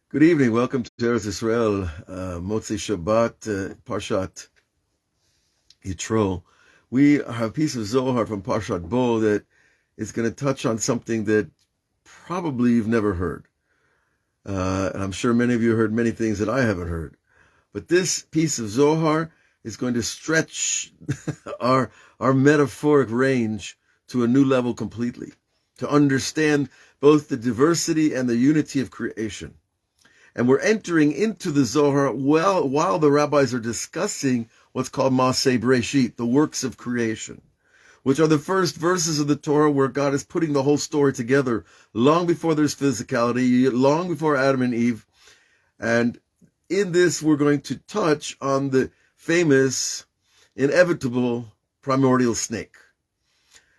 Good evening. Welcome to Eretz Israel, Motzei Shabbat, Parshat Yitro. We have a piece of Zohar from Parshat Bo that is going to touch on something that probably you've never heard. And I'm sure many of you heard many things that I haven't heard. But this piece of Zohar is going to stretch our metaphoric range to a new level completely, to understand both the diversity and the unity of creation. And we're entering into the Zohar while the rabbis are discussing what's called Maaseh Breshit, the works of creation, which are the first verses of the Torah where God is putting the whole story together long before there's physicality, long before Adam and Eve. And in this, we're going to touch on the famous, inevitable primordial snake.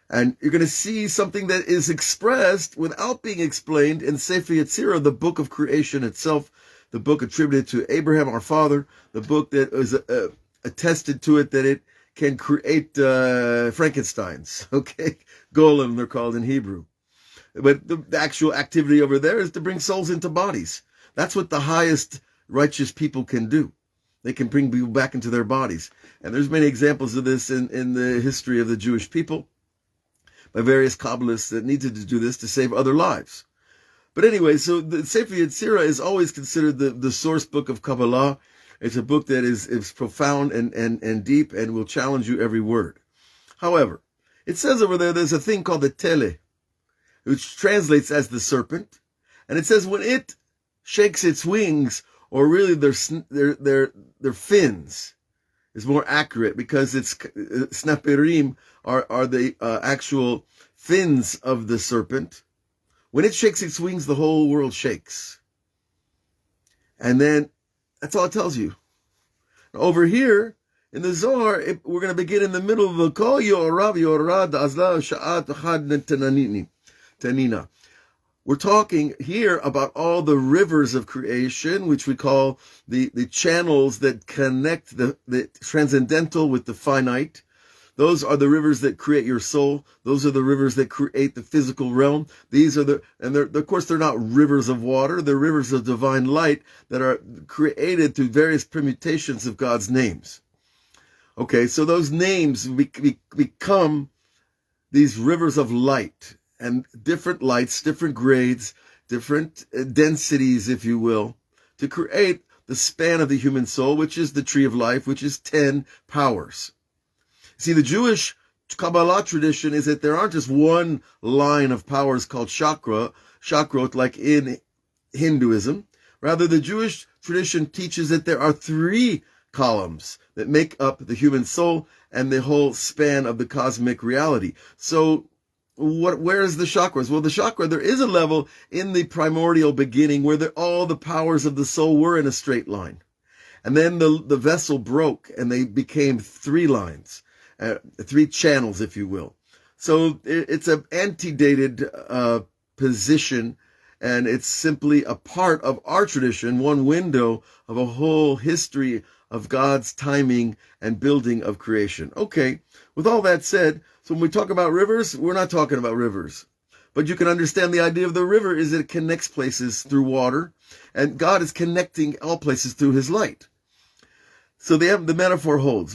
And you're going to see something that is expressed without being explained in Sefer Yetzirah, the book of creation itself, the book attributed to Abraham, our father, the book that is attested to it that it can create Frankensteins, okay? Golem, they're called in Hebrew. But the actual activity over there is to bring souls into bodies. That's what the highest righteous people can do. They can bring people back into their bodies. And there's many examples of this in the history of the Jewish people, by various kabbalists that needed to do this to save other lives. But anyway, so the Sefer Yetzirah is always considered the source book of Kabbalah. It's a book that is profound and deep and will challenge you every word. However, it says over there's a thing called the tele, which translates as the serpent. And it says when it shakes its wings, or really their fins, is more accurate because it's snaperim are the actual fins of the serpent. When it shakes its wings, the whole world shakes. And then that's all it tells you. Over here in the Zohar, we're going to begin in the middle of the Kol Yorav Yorad Azla Sha'at Chad Tanina. We're talking here about all the rivers of creation, which we call the channels that connect the transcendental with the finite. Those are the rivers that create your soul. Those are the rivers that create the physical realm. These are of course, they're not rivers of water. They're rivers of divine light that are created through various permutations of God's names. Okay, so those names become these rivers of light. And different lights, different grades, different densities, if you will, to create the span of the human soul, which is the tree of life, which is 10 powers. See, the Jewish Kabbalah tradition is that there aren't just one line of powers called chakrot, like in Hinduism. Rather, the Jewish tradition teaches that there are 3 columns that make up the human soul and the whole span of the cosmic reality. So, where is the chakras? Well, the chakra, there is a level in the primordial beginning where all the powers of the soul were in a straight line. And then the vessel broke and they became 3 lines, 3 channels, if you will. So it's an antedated position, and it's simply a part of our tradition, one window of a whole history of God's timing and building of creation. Okay, with all that said, so when we talk about rivers, we're not talking about rivers. But you can understand the idea of the river is that it connects places through water, and God is connecting all places through his light. So the metaphor holds.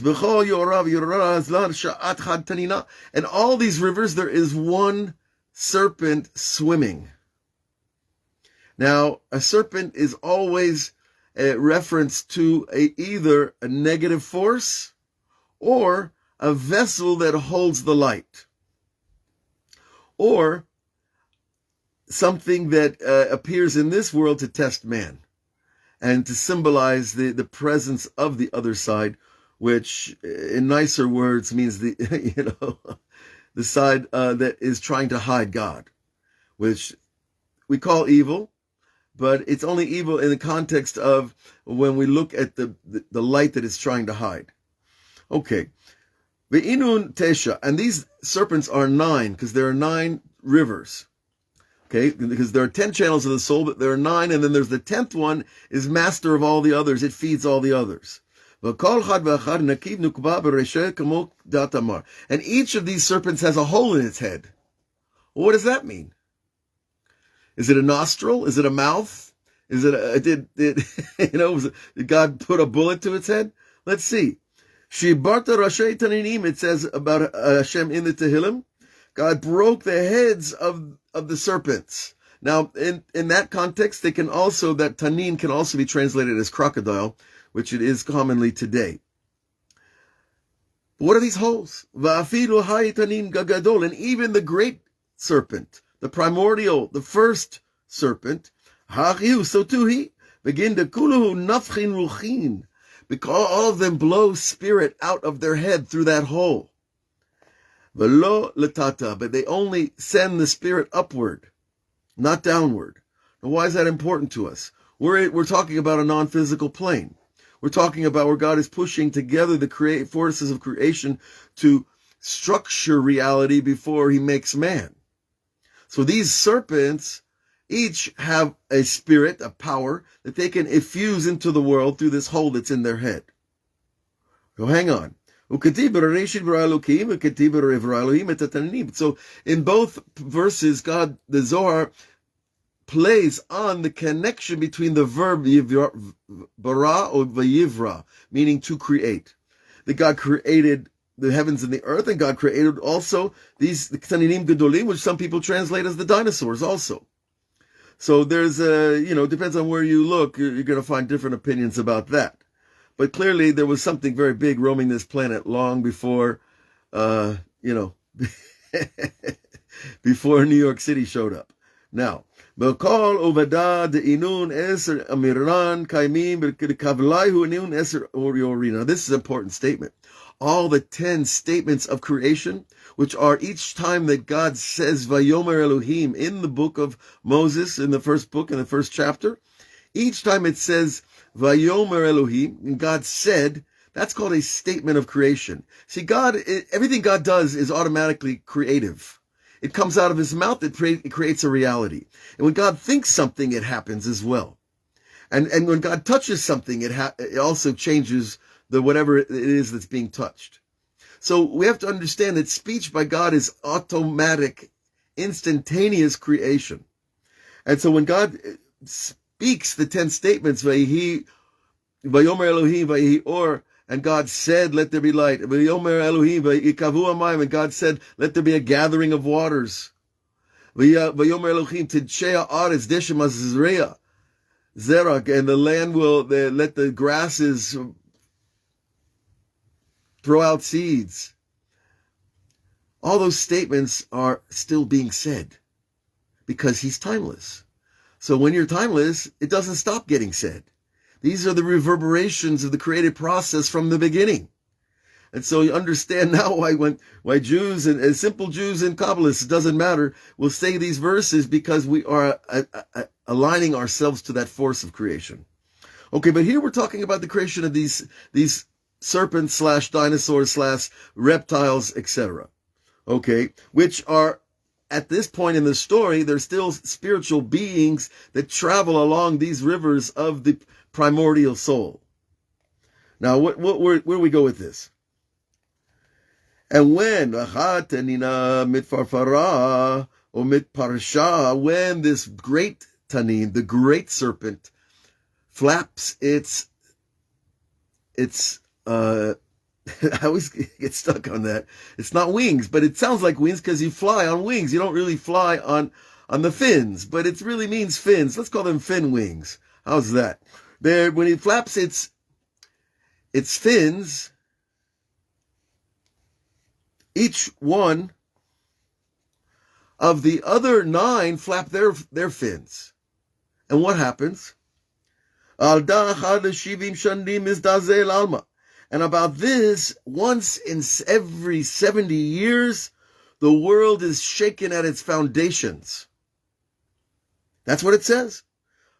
And all these rivers, there is one serpent swimming. Now, a serpent is always a reference to either a negative force or a vessel that holds the light, or something that appears in this world to test man and to symbolize the presence of the other side, which in nicer words means the the side that is trying to hide God, which we call evil. But it's only evil in the context of when we look at the light that it's trying to hide. Okay. Ve'inun tesha, and these serpents are 9, because there are 9 rivers. Okay, because there are 10 channels of the soul, but there are 9, and then there's the 10th one is master of all the others. It feeds all the others. And each of these serpents has a hole in its head. Well, what does that mean? Is it a nostril? Is it a mouth? Is it, did God put a bullet to its head? Let's see. Shibarta Rashei Taninim, it says about Hashem in the Tehillim, God broke the heads of the serpents. Now, in that context, that tanin can also be translated as crocodile, which it is commonly today. What are these holes? Va'afilu ha'itanin gagadol, and even the great serpent, the primordial, the first serpent, ha'chiu, so too he, begin to kuluhu nafchin ruchin, because all of them blow spirit out of their head through that hole. Velo latata, but they only send the spirit upward, not downward. Now, why is that important to us? We're talking about a non-physical plane. We're talking about where God is pushing together the forces of creation to structure reality before he makes man. So these serpents each have a spirit, a power, that they can effuse into the world through this hole that's in their head. So hang on. So in both verses, God, the Zohar, plays on the connection between the verb bara or vayivra, meaning to create. That God created the heavens and the earth, and God created also these Ktaninim Gedolim, which some people translate as the dinosaurs also. So there's depends on where you look, you're going to find different opinions about that. But clearly there was something very big roaming this planet long before, before New York City showed up. Now, this is an important statement. All the 10 statements of creation, which are each time that God says Vayomer Elohim in the book of Moses, in the first book, in the first chapter, each time it says Vayomer Elohim, and God said, that's called a statement of creation. See, everything God does is automatically creative. It comes out of his mouth, it creates a reality. And when God thinks something, it happens as well. And when God touches something, it also changes whatever it is that's being touched. So we have to understand that speech by God is automatic, instantaneous creation. And so when God speaks the 10 statements, Vayomer Elohim, Vayihi Or, and God said, let there be light. Vayomer Elohim, Vayikavu Amayim, and God said, let there be a gathering of waters. Vayomer Elohim, Tidshea Aretz Deshem Azreya, Zerak, and the land will let the grasses throw out seeds. All those statements are still being said because he's timeless. So when you're timeless, it doesn't stop getting said. These are the reverberations of the creative process from the beginning. And so you understand now why Jews and simple Jews and Kabbalists, it doesn't matter, will say these verses because we are aligning ourselves to that force of creation. Okay, but here we're talking about the creation of these serpents / dinosaurs / reptiles, etc. Okay, which are, at this point in the story, they're still spiritual beings that travel along these rivers of the primordial soul. Now, where do we go with this? And when mitfarfara or mitparsha, when this great tanin, the great serpent, flaps its I always get stuck on that. It's not wings, but it sounds like wings because you fly on wings. You don't really fly on the fins, but it really means fins. Let's call them fin wings. How's that? When it flaps its fins, each one of the other 9 flap their fins. And what happens? And about this, once in every 70 years, the world is shaken at its foundations. That's what it says.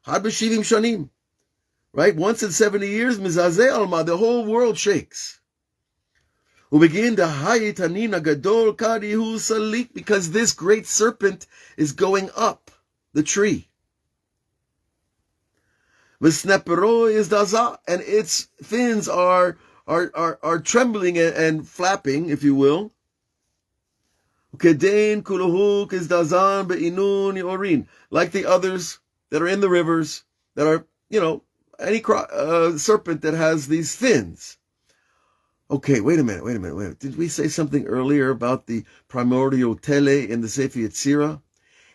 Had b'shivim shanim. Right? Once in 70 years, mizazeh alma, the whole world shakes. Ubegin dahayit hanina gadol kadihu salik, because this great serpent is going up the tree. V'snepero is daza, and its fins are trembling and flapping, if you will. Ukedein kuluhu kizdazan be'inun yorin, like the others that are in the rivers, that are, any serpent that has these fins. Okay, wait a minute. Did we say something earlier about the primordial tele in the Sefer Yetzirah?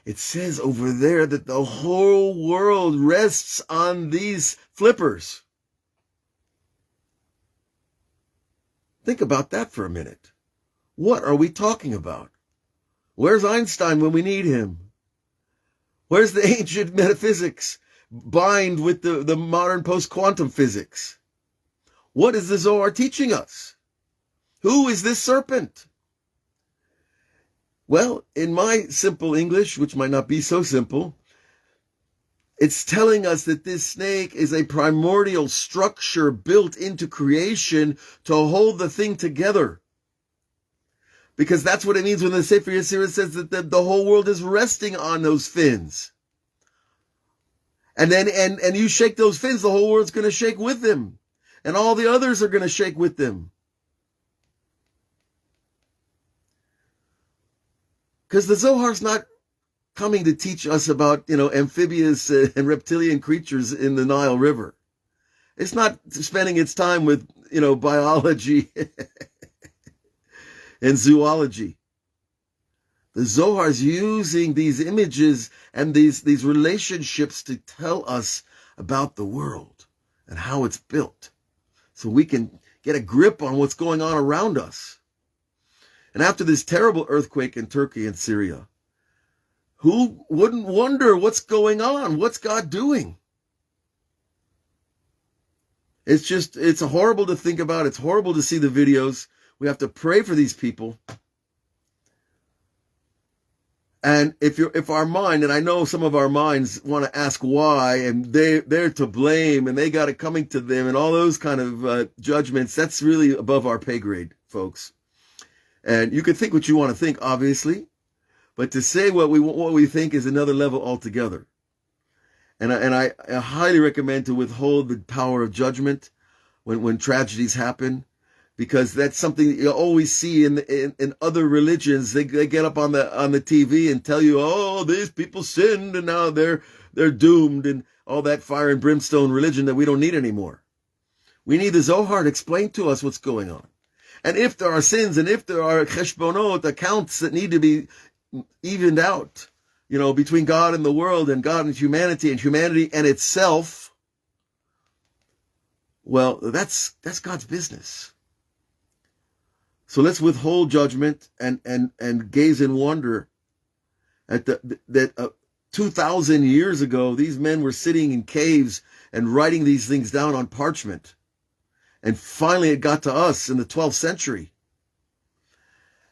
It says over there that the whole world rests on these flippers. Think about that for a minute. What are we talking about? Where's Einstein when we need him? Where's the ancient metaphysics bind with the modern post-quantum physics? What is the Zohar teaching us? Who is this serpent? Well, in my simple English, which might not be so simple, it's telling us that this snake is a primordial structure built into creation to hold the thing together. Because that's what it means when the Sefer Yetzirah says that the whole world is resting on those fins. And then, and you shake those fins, the whole world's going to shake with them. And all the others are going to shake with them. Because the Zohar's not coming to teach us about, amphibious and reptilian creatures in the Nile River. It's not spending its time with, biology and zoology. The Zohar's using these images and these relationships to tell us about the world and how it's built, so we can get a grip on what's going on around us. And after this terrible earthquake in Turkey and Syria, who wouldn't wonder what's going on? What's God doing? It's horrible to think about. It's horrible to see the videos. We have to pray for these people. And if our mind, and I know some of our minds want to ask why, and they're to blame, and they got it coming to them, and all those kind of judgments, that's really above our pay grade, folks. And you can think what you want to think, obviously, but to say what we think is another level altogether. And I highly recommend to withhold the power of judgment when tragedies happen, because that's something that you always see in other religions. They get up on the TV and tell you, oh, these people sinned and now they're doomed, and all that fire and brimstone religion that we don't need anymore. We need the Zohar to explain to us what's going on. And if there are sins, and if there are cheshbonot, accounts that need to be evened out, between God and the world, and God and humanity and itself, well, that's God's business. So let's withhold judgment and gaze in wonder at that 2,000 years ago, these men were sitting in caves and writing these things down on parchment. And finally it got to us in the 12th century.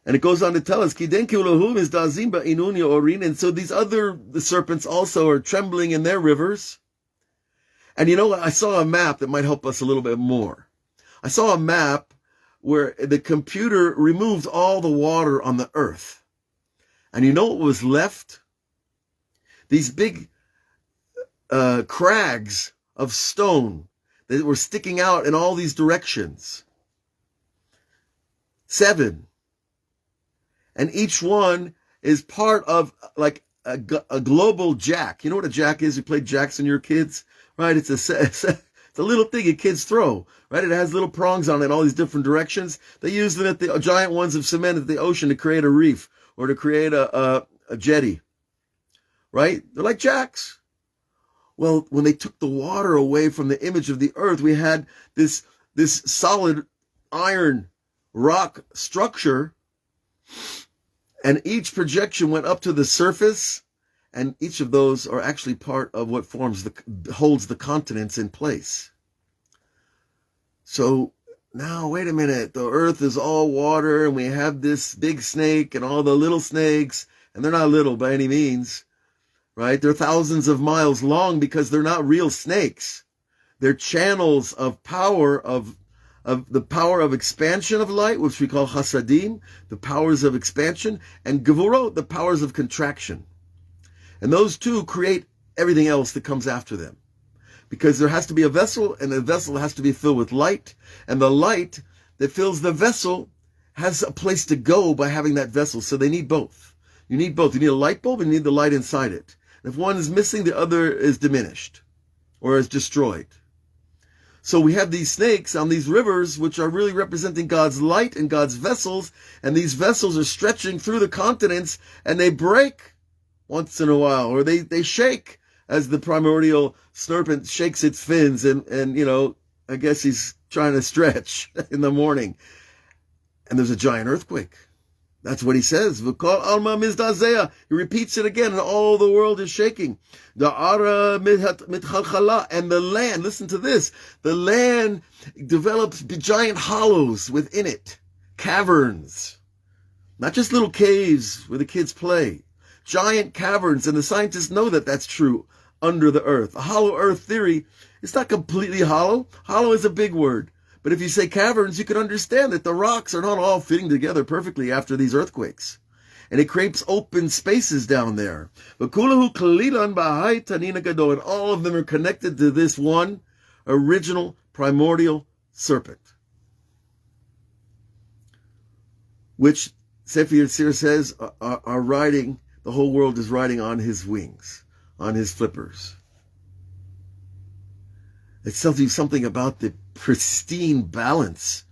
And it goes on to tell us, and so these the serpents also are trembling in their rivers. And I saw a map that might help us a little bit more. I saw a map where the computer removed all the water on the earth. And you know what was left? These big crags of stone that were sticking out in all these directions. 7. And each one is part of like a global jack. You know what a jack is? You played jacks when you were kids, right? It's a little thing that kids throw, right? It has little prongs on it in all these different directions. They use them at the giant ones of cement at the ocean to create a reef or to create a jetty, right? They're like jacks. Well, when they took the water away from the image of the earth, we had this solid iron rock structure, and each projection went up to the surface, and each of those are actually part of what holds the continents in place. So now, wait a minute, the earth is all water, and we have this big snake and all the little snakes, and they're not little by any means. Right? They're thousands of miles long because they're not real snakes. They're channels of power, of the power of expansion of light, which we call chasadim, the powers of expansion, and gevurot, the powers of contraction. And those two create everything else that comes after them. Because there has to be a vessel, and the vessel has to be filled with light, and the light that fills the vessel has a place to go by having that vessel. So they need both. You need both. You need a light bulb and you need the light inside it. If one is missing, the other is diminished. or is destroyed. So we have these snakes on these rivers, which are really representing God's light and God's vessels, and these vessels are stretching through the continents, and they break once in a while, or they shake as the primordial serpent shakes its fins, and I guess he's trying to stretch in the morning. And there's a giant earthquake. That's what he says. V'kol alma mizdazeh. He repeats it again, and all the world is shaking. Da'ara mitchalchala. And the land, listen to this, the land develops giant hollows within it. Caverns. Not just little caves where the kids play. Giant caverns, and the scientists know that that's true under the earth. A hollow earth theory, it's not completely hollow. Hollow is a big word. But if you say caverns, you can understand that the rocks are not all fitting together perfectly after these earthquakes. And it creates open spaces down there. And all of them are connected to this one original primordial serpent, which Sefer Yetzirah says are riding, the whole world is riding on his wings, on his flippers. It tells you something about the pristine balance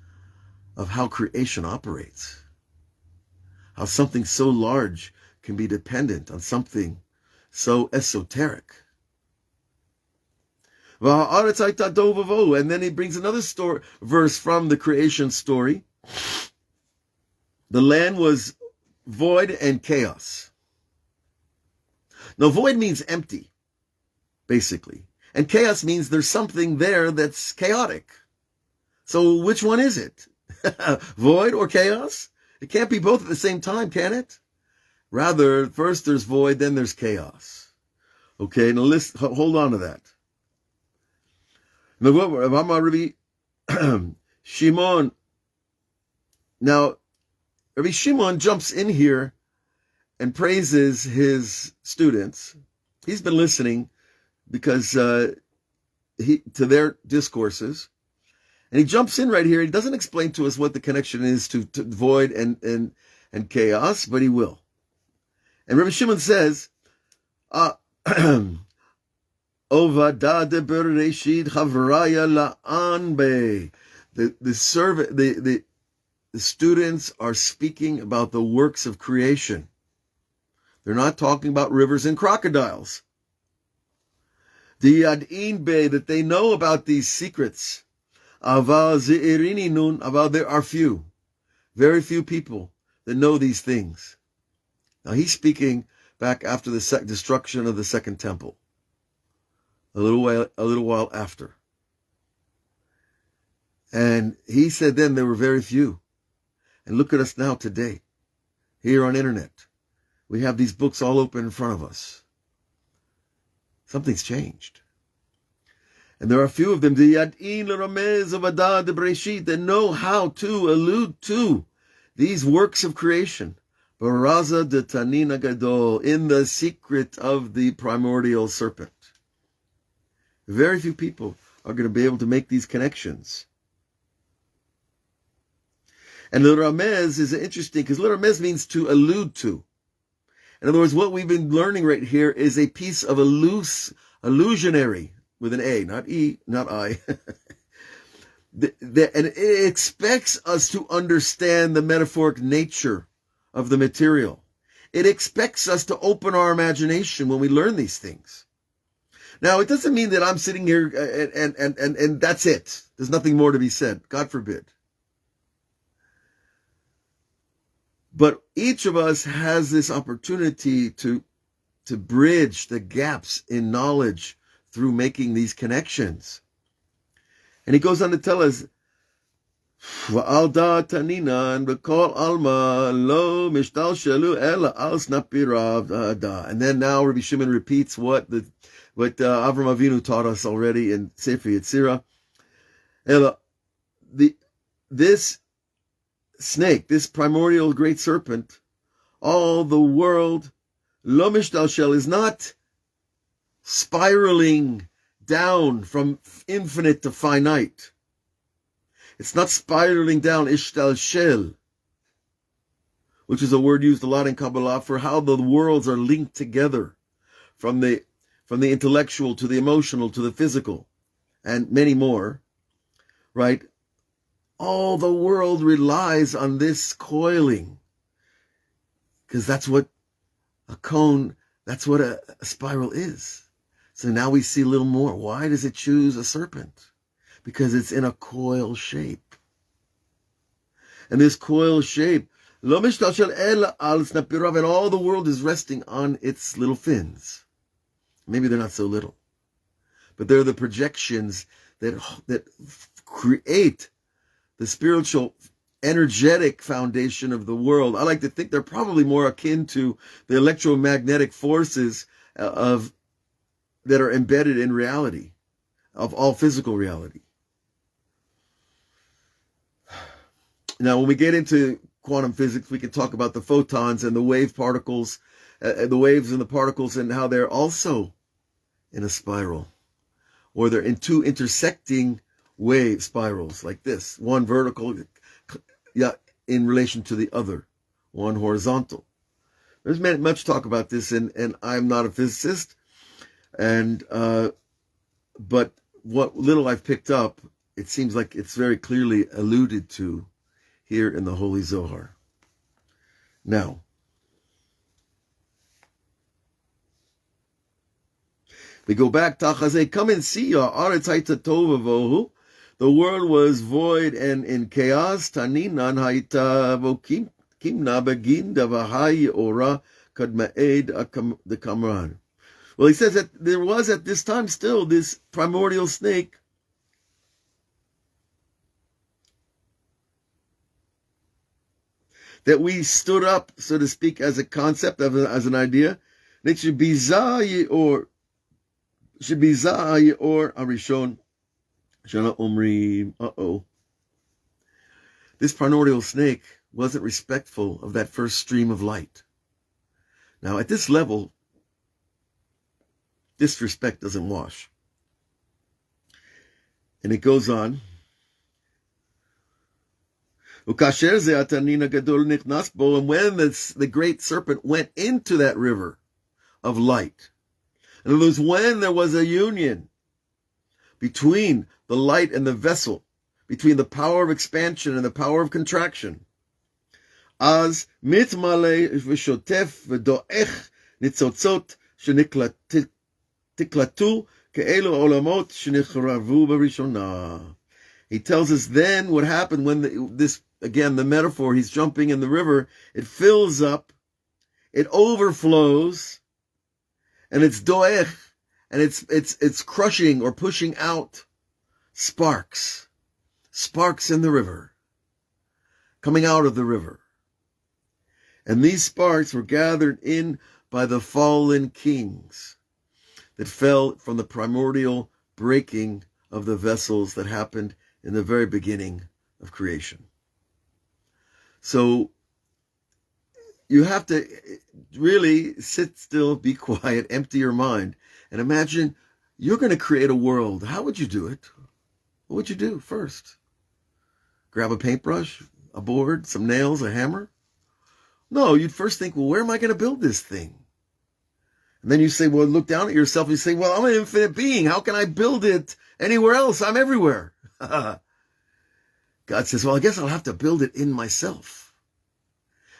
of how creation operates. How something so large can be dependent on something so esoteric. And then he brings another verse from the creation story. The land was void and chaos. Now, void means empty, basically. And chaos means there's something there that's chaotic. So which one is it? Void or chaos? It can't be both at the same time, can it? Rather, first there's void, then there's chaos. Okay, now hold on to that. Shimon. Now, Rabbi Shimon jumps in here and praises his students. He's been listening because to their discourses, and he jumps in right here. He doesn't explain to us what the connection is to void and chaos, but he will. And Rabbi Shimon says, "Ovada de bereshit chavraya la'anbe." The students are speaking about the works of creation. They're not talking about rivers and crocodiles. That they know about these secrets. Aval there are few, very few people that know these things. Now he's speaking back after the destruction of the second temple, a little while after. And he said then there were very few. And look at us now today, here on internet. We have these books all open in front of us. Something's changed. And there are a few of them that know how to allude to these works of creation. Baraza de Tanina Gadol, in the secret of the primordial serpent. Very few people are going to be able to make these connections. And l'ramez is interesting because l'ramez means to allude to. In other words, what we've been learning right here is a piece of illusionary, with an A, not E, not I. And it expects us to understand the metaphoric nature of the material. It expects us to open our imagination when we learn these things. Now, it doesn't mean that I'm sitting here and that's it. There's nothing more to be said. God forbid. But each of us has this opportunity to bridge the gaps in knowledge through making these connections. And he goes on to tell us, Va'alda taninan b'kol alma lo mishtalshelu ela al snapirav da. And then now Rabbi Shimon repeats what Avraham Avinu taught us already in Sefer Yetzirah. This snake, this primordial great serpent, all the world, lo mishtalshel, is not spiraling down from infinite to finite. It's not spiraling down, ishtalshel, which is a word used a lot in Kabbalah for how the worlds are linked together from the from the intellectual to the emotional to the physical, and many more, right? All the world relies on this coiling, because that's what a cone, that's what a spiral is. So now we see a little more. Why does it choose a serpent? Because it's in a coil shape. And this coil shape, and all the world is resting on its little fins. Maybe they're not so little, but they're the projections that create the spiritual, energetic foundation of the world. I like to think they're probably more akin to the electromagnetic forces that are embedded in reality, of all physical reality. Now, when we get into quantum physics, we can talk about the photons and the wave particles, the waves and the particles, and how they're also in a spiral, or they're in two intersecting wave spirals like this, one vertical in relation to the other, one horizontal. There's much talk about this, and I'm not a physicist, but what little I've picked up, it seems like it's very clearly alluded to here in the Holy Zohar. Now, we go back, Tachazeh, come and see, Aretz haita tova vohu. The world was void and in chaos. Taninan haita vokim kimna begin davahai ora kadmaed the kamran. Well, he says that there was at this time still this primordial snake that we stood up, so to speak, as a concept, as an idea. It should be Zayi or Arishon Shana Omrim. This primordial snake wasn't respectful of that first stream of light. Now, at this level, disrespect doesn't wash. And it goes on. And when the great serpent went into that river of light, in other words, when there was a union between the light and the vessel, between the power of expansion and the power of contraction, as mitmale v'shotef v'doech nitzotzot sheniklatu ke'elu olamot shenichravu b'rishonah. He tells us then what happened when the metaphor, he's jumping in the river, it fills up, it overflows, and it's doech, and it's crushing or pushing out sparks in the river, coming out of the river. And these sparks were gathered in by the fallen kings that fell from the primordial breaking of the vessels that happened in the very beginning of creation. So you have to really sit still, be quiet, empty your mind, and imagine you're going to create a world. How would you do it? What would you do first? Grab a paintbrush, a board, some nails, a hammer? No, you'd first think, well, where am I going to build this thing? And then you say, well, look down at yourself and you say, well, I'm an infinite being. How can I build it anywhere else? I'm everywhere. God says, well, I guess I'll have to build it in myself.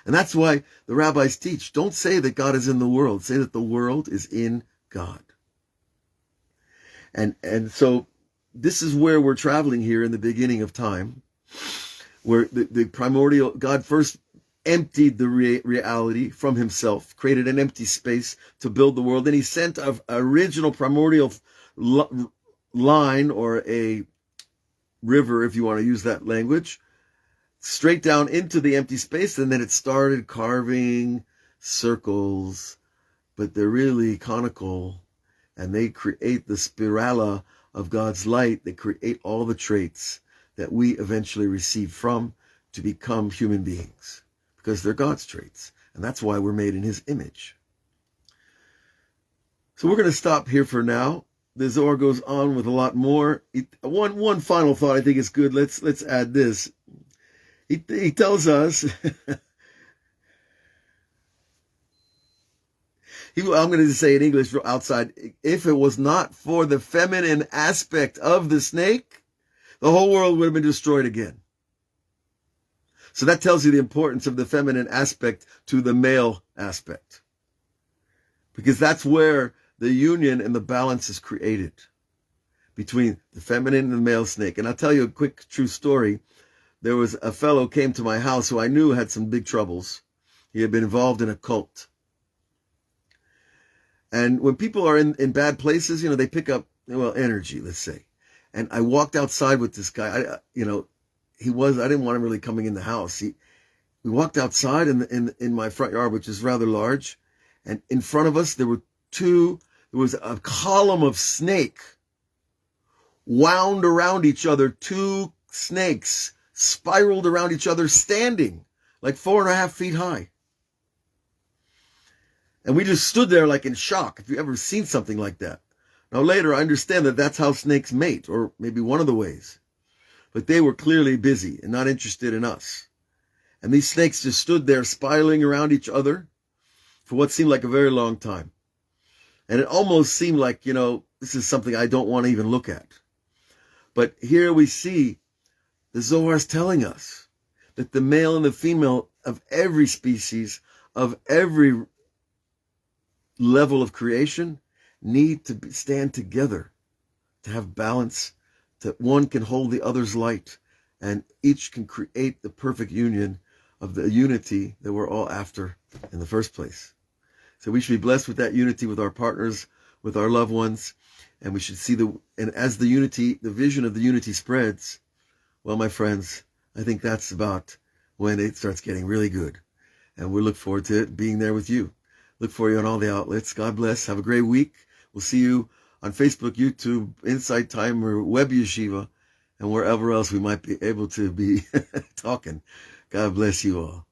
And that's why the rabbis teach, don't say that God is in the world. Say that the world is in God. And so this is where we're traveling here in the beginning of time, where the primordial, God first emptied the reality from himself, created an empty space to build the world. Then he sent an original primordial line, or a river, if you want to use that language, straight down into the empty space, and then it started carving circles, but they're really conical, and they create the spirala of God's light. They create all the traits that we eventually receive from to become human beings, because they're God's traits, and that's why we're made in his image. So we're going to stop here for now. The Zohar goes on with a lot more. One final thought I think is good. Let's add this. He tells us I'm going to say in English outside, if it was not for the feminine aspect of the snake, the whole world would have been destroyed again. So that tells you the importance of the feminine aspect to the male aspect. Because that's where the union and the balance is created between the feminine and the male snake. And I'll tell you a quick true story. There was a fellow came to my house who I knew had some big troubles. He had been involved in a cult. And when people are in bad places, they pick up, energy, let's say. And I walked outside with this guy. I didn't want him really coming in the house. We walked outside in my front yard, which is rather large. And in front of us, there was a column of snake wound around each other. 2 snakes spiraled around each other, standing like 4.5 feet high. And we just stood there like in shock. If you've ever seen something like that. Now later, I understand that that's how snakes mate, or maybe one of the ways. But they were clearly busy and not interested in us. And these snakes just stood there spiraling around each other for what seemed like a very long time. And it almost seemed like, this is something I don't want to even look at. But here we see the Zohar is telling us that the male and the female of every species, of every level of creation, need to stand together to have balance, that one can hold the other's light, and each can create the perfect union of the unity that we're all after in the first place. So we should be blessed with that unity with our partners, with our loved ones, and we should see and as the vision of the unity spreads, well, my friends, I think that's about when it starts getting really good. And we look forward to it being there with you. Look for you on all the outlets. God bless. Have a great week. We'll see you on Facebook, YouTube, Insight Time, or Web Yeshiva, and wherever else we might be able to be talking. God bless you all.